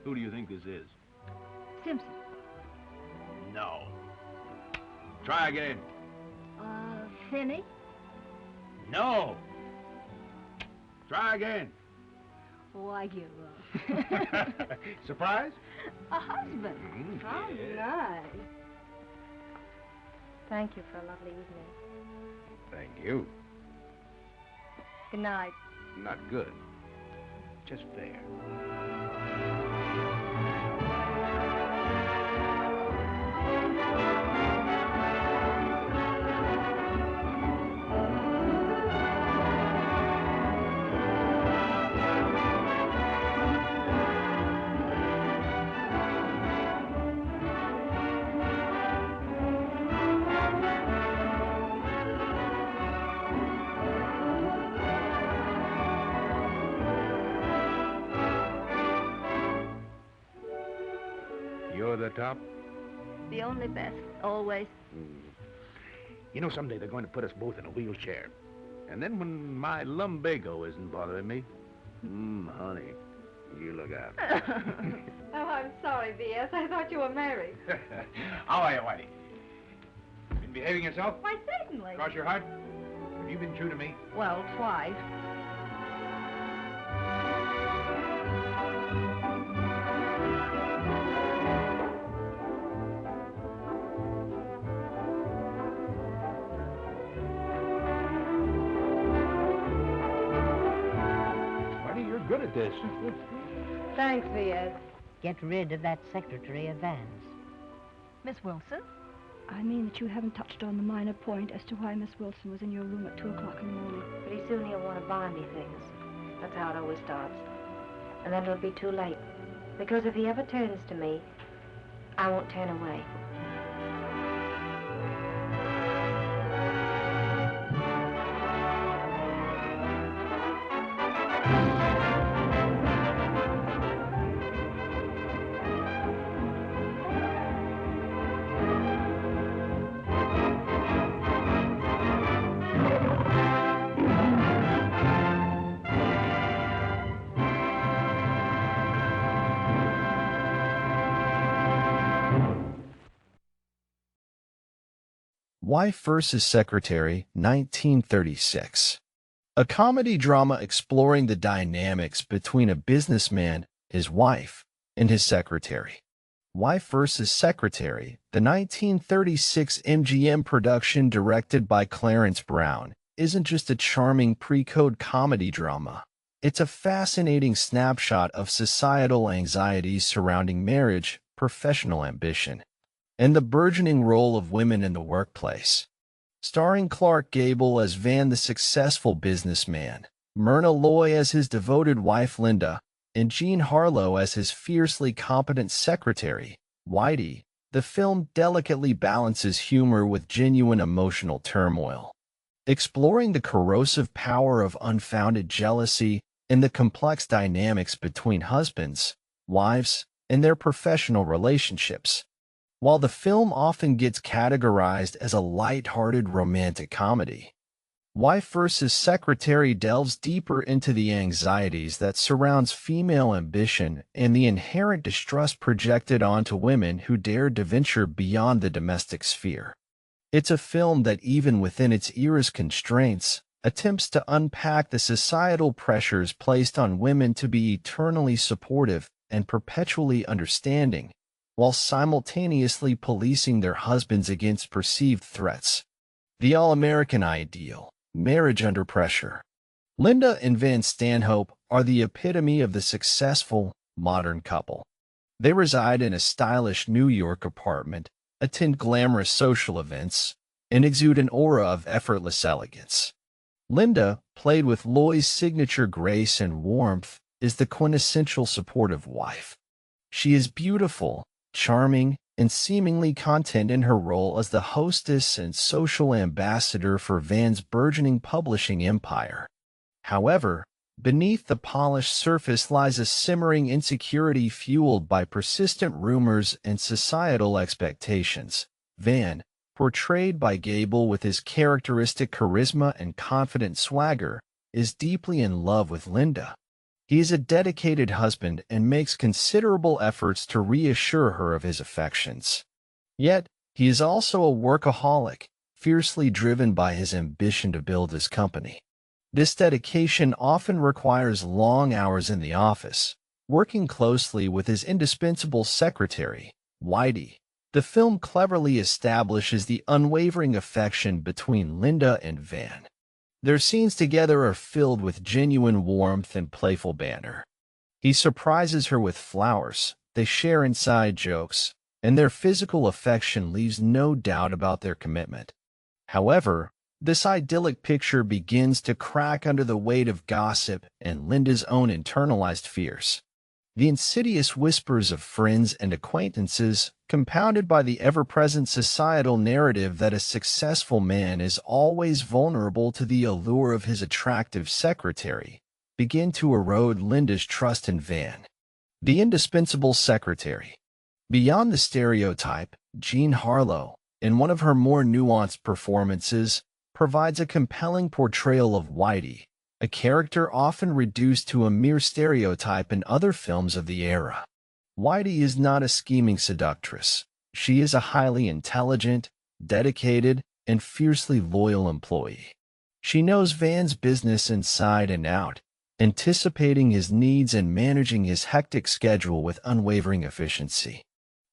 Who do you think this is? Simpson. No. Try again. Finney? No. Try again. Oh, I give up. Surprise? A husband. How nice. Thank you for a lovely evening. Thank you. Good night. Not good. Just fair. You're the top? The only best, always. You know, someday they're going to put us both in a wheelchair. And then when my lumbago isn't bothering me, honey, you look out. Oh, I'm sorry, V.S. I thought you were married. How are you, Whitey? Been behaving yourself? Why, certainly. Cross your heart? Have you been true to me? Well, twice. Good at this. Thanks, V.S. Get rid of that secretary of Van's. Miss Wilson? I mean that you haven't touched on the minor point as to why Miss Wilson was in your room at 2 o'clock in the morning. Pretty soon he'll want to buy me things. That's how it always starts. And then it'll be too late. Because if he ever turns to me, I won't turn away. Wife vs. Secretary, 1936. A comedy drama exploring the dynamics between a businessman, his wife, and his secretary. Wife vs. Secretary, the 1936 MGM production directed by Clarence Brown, isn't just a charming pre-code comedy drama. It's a fascinating snapshot of societal anxieties surrounding marriage, professional ambition, and the burgeoning role of women in the workplace. Starring Clark Gable as Van the successful businessman, Myrna Loy as his devoted wife Linda, and Jean Harlow as his fiercely competent secretary, Whitey, the film delicately balances humor with genuine emotional turmoil, exploring the corrosive power of unfounded jealousy and the complex dynamics between husbands, wives, and their professional relationships. While the film often gets categorized as a lighthearted romantic comedy, Wife vs. Secretary delves deeper into the anxieties that surrounds female ambition and the inherent distrust projected onto women who dare to venture beyond the domestic sphere. It's a film that, even within its era's constraints, attempts to unpack the societal pressures placed on women to be eternally supportive and perpetually understanding, while simultaneously policing their husbands against perceived threats. The all-American ideal, marriage under pressure. Linda and Van Stanhope are the epitome of the successful, modern couple. They reside in a stylish New York apartment, attend glamorous social events, and exude an aura of effortless elegance. Linda, played with Loy's signature grace and warmth, is the quintessential supportive wife. She is beautiful, charming, and seemingly content in her role as the hostess and social ambassador for Van's burgeoning publishing empire. However, beneath the polished surface lies a simmering insecurity fueled by persistent rumors and societal expectations. Van, portrayed by Gable with his characteristic charisma and confident swagger, is deeply in love with Linda. He is a dedicated husband and makes considerable efforts to reassure her of his affections. Yet, he is also a workaholic, fiercely driven by his ambition to build his company. This dedication often requires long hours in the office, working closely with his indispensable secretary, Whitey. The film cleverly establishes the unwavering affection between Linda and Van. Their scenes together are filled with genuine warmth and playful banter. He surprises her with flowers, they share inside jokes, and their physical affection leaves no doubt about their commitment. However, this idyllic picture begins to crack under the weight of gossip and Linda's own internalized fears. The insidious whispers of friends and acquaintances, compounded by the ever-present societal narrative that a successful man is always vulnerable to the allure of his attractive secretary, begin to erode Linda's trust in Van. The indispensable secretary. Beyond the stereotype, Jean Harlow, in one of her more nuanced performances, provides a compelling portrayal of Whitey, a character often reduced to a mere stereotype in other films of the era. Whitey is not a scheming seductress. She is a highly intelligent, dedicated, and fiercely loyal employee. She knows Van's business inside and out, anticipating his needs and managing his hectic schedule with unwavering efficiency.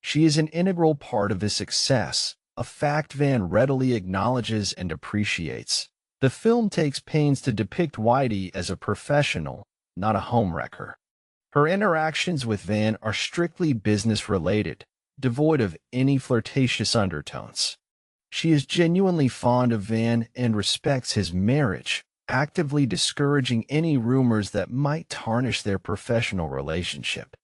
She is an integral part of his success, a fact Van readily acknowledges and appreciates. The film takes pains to depict Whitey as a professional, not a homewrecker. Her interactions with Van are strictly business-related, devoid of any flirtatious undertones. She is genuinely fond of Van and respects his marriage, actively discouraging any rumors that might tarnish their professional relationship.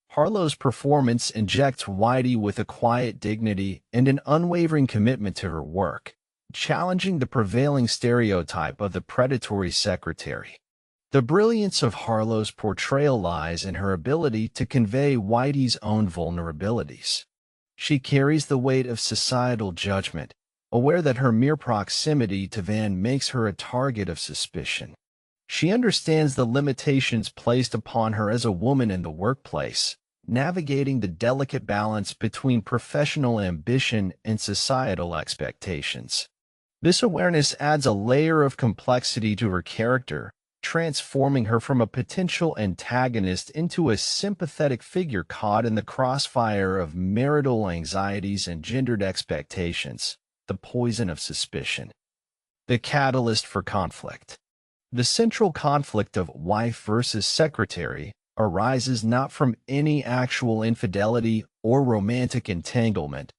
Harlow's performance injects Whitey with a quiet dignity and an unwavering commitment to her work, challenging the prevailing stereotype of the predatory secretary. The brilliance of Harlow's portrayal lies in her ability to convey Whitey's own vulnerabilities. She carries the weight of societal judgment, aware that her mere proximity to Van makes her a target of suspicion. She understands the limitations placed upon her as a woman in the workplace, navigating the delicate balance between professional ambition and societal expectations. This awareness adds a layer of complexity to her character, transforming her from a potential antagonist into a sympathetic figure caught in the crossfire of marital anxieties and gendered expectations, the poison of suspicion. The catalyst for conflict. The central conflict of wife versus secretary arises not from any actual infidelity or romantic entanglement,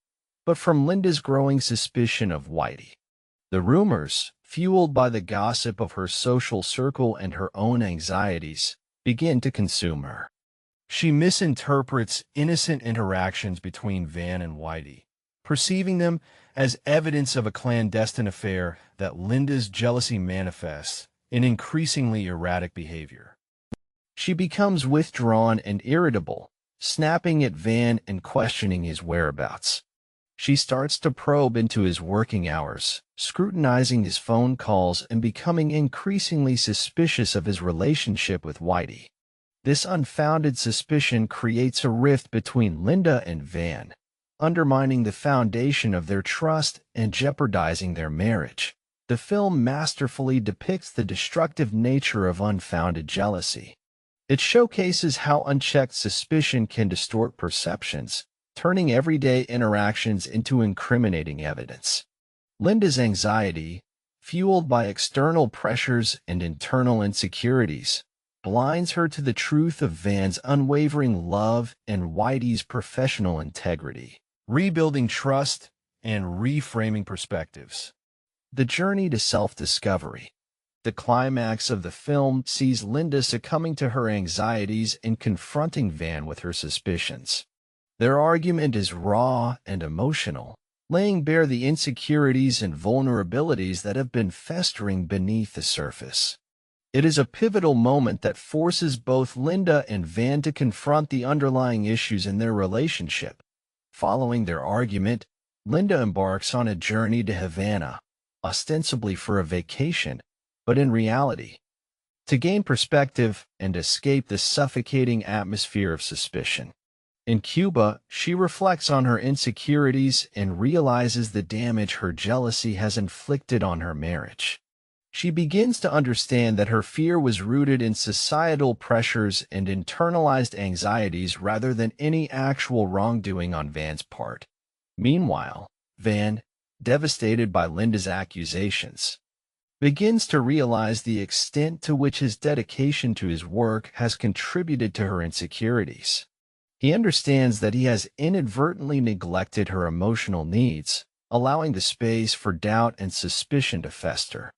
but from Linda's growing suspicion of Whitey. The rumors, fueled by the gossip of her social circle and her own anxieties, begin to consume her. She misinterprets innocent interactions between Van and Whitey, perceiving them as evidence of a clandestine affair that Linda's jealousy manifests in increasingly erratic behavior. She becomes withdrawn and irritable, snapping at Van and questioning his whereabouts. She starts to probe into his working hours, scrutinizing his phone calls and becoming increasingly suspicious of his relationship with Whitey. This unfounded suspicion creates a rift between Linda and Van, undermining the foundation of their trust and jeopardizing their marriage. The film masterfully depicts the destructive nature of unfounded jealousy. It showcases how unchecked suspicion can distort perceptions, turning everyday interactions into incriminating evidence. Linda's anxiety, fueled by external pressures and internal insecurities, blinds her to the truth of Van's unwavering love and Whitey's professional integrity. Rebuilding trust and reframing perspectives. The journey to self-discovery. The climax of the film sees Linda succumbing to her anxieties and confronting Van with her suspicions. Their argument is raw and emotional, laying bare the insecurities and vulnerabilities that have been festering beneath the surface. It is a pivotal moment that forces both Linda and Van to confront the underlying issues in their relationship. Following their argument, Linda embarks on a journey to Havana, ostensibly for a vacation, but in reality, to gain perspective and escape the suffocating atmosphere of suspicion. In Cuba, she reflects on her insecurities and realizes the damage her jealousy has inflicted on her marriage. She begins to understand that her fear was rooted in societal pressures and internalized anxieties rather than any actual wrongdoing on Van's part. Meanwhile, Van, devastated by Linda's accusations, begins to realize the extent to which his dedication to his work has contributed to her insecurities. He understands that he has inadvertently neglected her emotional needs, allowing the space for doubt and suspicion to fester.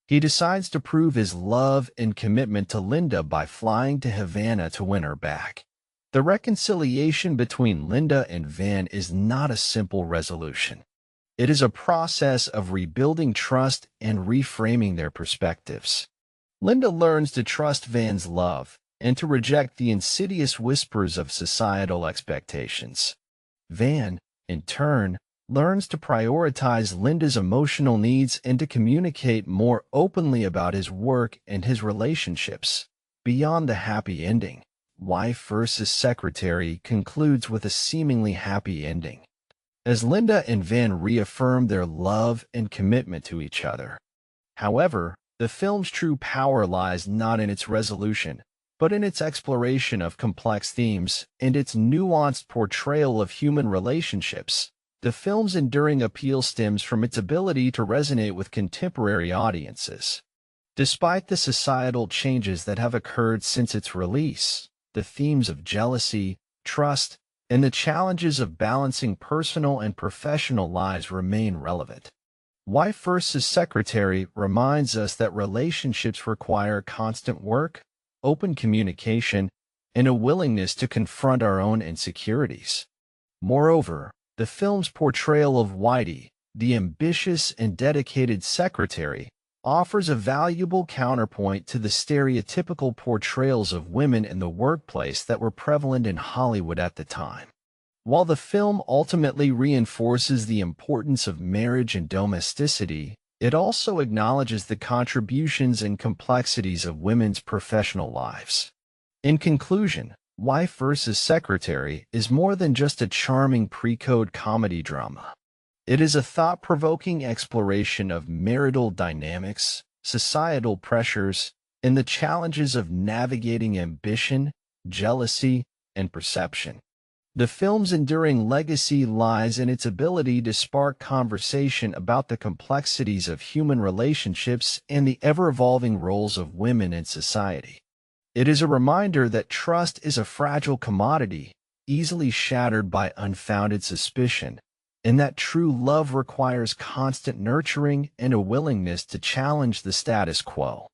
He decides to prove his love and commitment to Linda by flying to Havana to win her back. The reconciliation between Linda and Van is not a simple resolution. It is a process of rebuilding trust and reframing their perspectives. Linda learns to trust Van's love and to reject the insidious whispers of societal expectations. Van, in turn, learns to prioritize Linda's emotional needs and to communicate more openly about his work and his relationships. Beyond the happy ending, Wife versus Secretary concludes with a seemingly happy ending, as Linda and Van reaffirm their love and commitment to each other. However, the film's true power lies not in its resolution, but in its exploration of complex themes and its nuanced portrayal of human relationships. The film's enduring appeal stems from its ability to resonate with contemporary audiences. Despite the societal changes that have occurred since its release, the themes of jealousy, trust, and the challenges of balancing personal and professional lives remain relevant. Wife versus Secretary reminds us that relationships require constant work, open communication, and a willingness to confront our own insecurities. Moreover, the film's portrayal of Whitey, the ambitious and dedicated secretary, offers a valuable counterpoint to the stereotypical portrayals of women in the workplace that were prevalent in Hollywood at the time. While the film ultimately reinforces the importance of marriage and domesticity, it also acknowledges the contributions and complexities of women's professional lives. In conclusion, Wife versus Secretary is more than just a charming pre-code comedy drama. It is a thought-provoking exploration of marital dynamics, societal pressures, and the challenges of navigating ambition, jealousy, and perception. The film's enduring legacy lies in its ability to spark conversation about the complexities of human relationships and the ever-evolving roles of women in society. It is a reminder that trust is a fragile commodity, easily shattered by unfounded suspicion, and that true love requires constant nurturing and a willingness to challenge the status quo.